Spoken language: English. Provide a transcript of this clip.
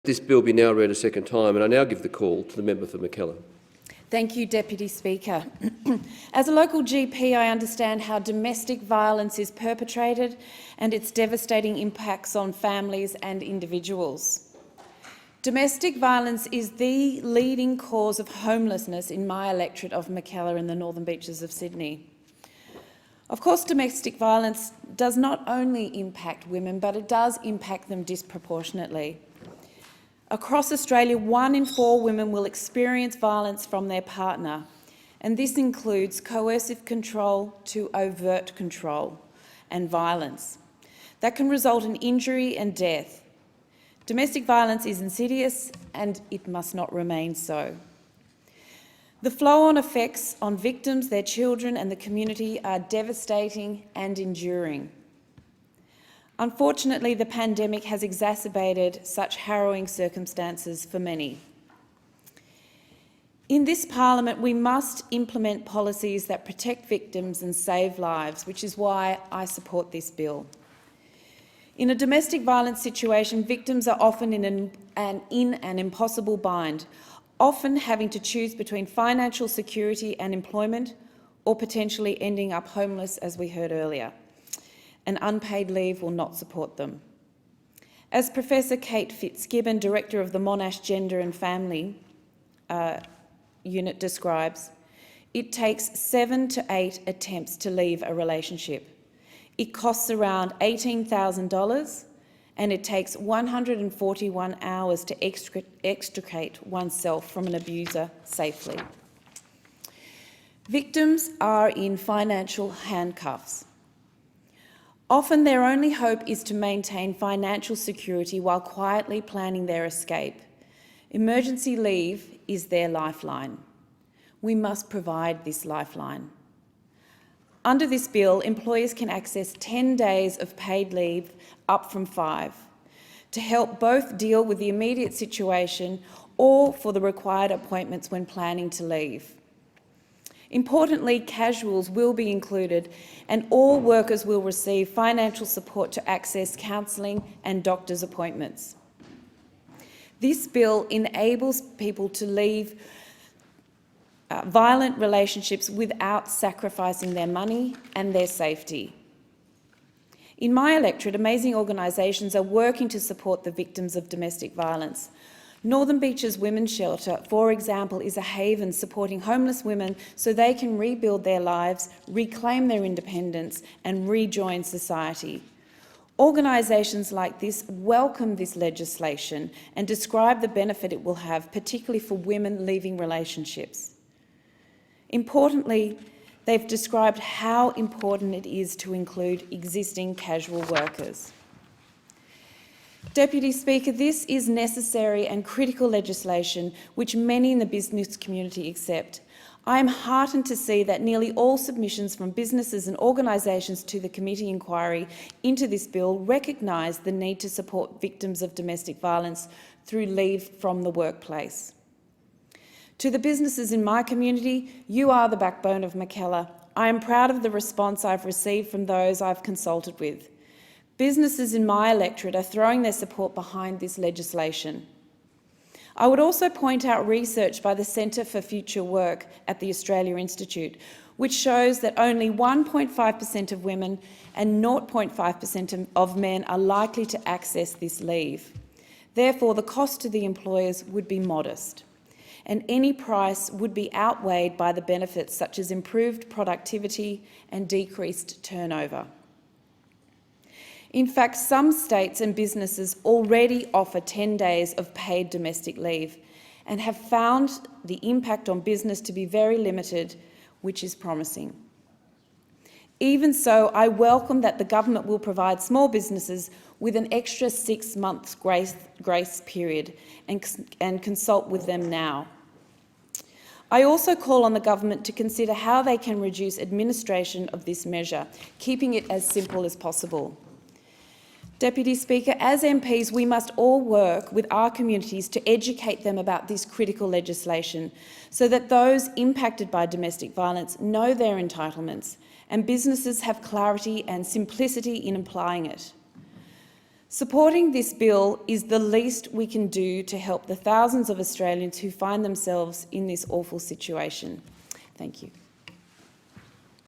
This bill be now read a second time, and I now give the call to the member for Mackellar. Thank you, Deputy Speaker. As a local GP, I understand how domestic violence is perpetrated and its devastating impacts on families and individuals. Domestic violence is the leading cause of homelessness in my electorate of Mackellar in the Northern Beaches of Sydney. Of course, domestic violence does not only impact women, but it does impact them disproportionately. Across Australia, 1 in 4 women will experience violence from their partner, and this includes coercive control to overt control and violence. That can result in injury and death. Domestic violence is insidious and it must not remain so. The flow-on effects on victims, their children and the community are devastating and enduring. Unfortunately, the pandemic has exacerbated such harrowing circumstances for many. In this parliament, we must implement policies that protect victims and save lives, which is why I support this bill. In a domestic violence situation, victims are often in an impossible bind, often having to choose between financial security and employment, or potentially ending up homeless, as we heard earlier. And unpaid leave will not support them. As Professor Kate Fitzgibbon, Director of the Monash Gender and Family Unit describes, it takes 7 to 8 attempts to leave a relationship. It costs around $18,000 and it takes 141 hours to extricate oneself from an abuser safely. Victims are in financial handcuffs. Often their only hope is to maintain financial security while quietly planning their escape. Emergency leave is their lifeline. We must provide this lifeline. Under this bill, employers can access 10 days of paid leave, up from 5, to help both deal with the immediate situation or for the required appointments when planning to leave. Importantly, casuals will be included and all workers will receive financial support to access counselling and doctor's appointments. This bill enables people to leave violent relationships without sacrificing their money and their safety. In my electorate, amazing organisations are working to support the victims of domestic violence. Northern Beaches Women's Shelter, for example, is a haven supporting homeless women so they can rebuild their lives, reclaim their independence and rejoin society. Organisations like this welcome this legislation and describe the benefit it will have, particularly for women leaving relationships. Importantly, they've described how important it is to include existing casual workers. Deputy Speaker, this is necessary and critical legislation which many in the business community accept. I am heartened to see that nearly all submissions from businesses and organisations to the committee inquiry into this bill recognise the need to support victims of domestic violence through leave from the workplace. To the businesses in my community, you are the backbone of Mackellar. I am proud of the response I've received from those I've consulted with. Businesses in my electorate are throwing their support behind this legislation. I would also point out research by the Centre for Future Work at the Australia Institute, which shows that only 1.5% of women and 0.5% of men are likely to access this leave. Therefore, the cost to the employers would be modest, and any price would be outweighed by the benefits such as improved productivity and decreased turnover. In fact, some states and businesses already offer 10 days of paid domestic leave and have found the impact on business to be very limited, which is promising. Even so, I welcome that the government will provide small businesses with an extra 6 months grace period and consult with them now. I also call on the government to consider how they can reduce administration of this measure, keeping it as simple as possible. Deputy Speaker, as MPs, we must all work with our communities to educate them about this critical legislation so that those impacted by domestic violence know their entitlements and businesses have clarity and simplicity in applying it. Supporting this bill is the least we can do to help the thousands of Australians who find themselves in this awful situation. Thank you.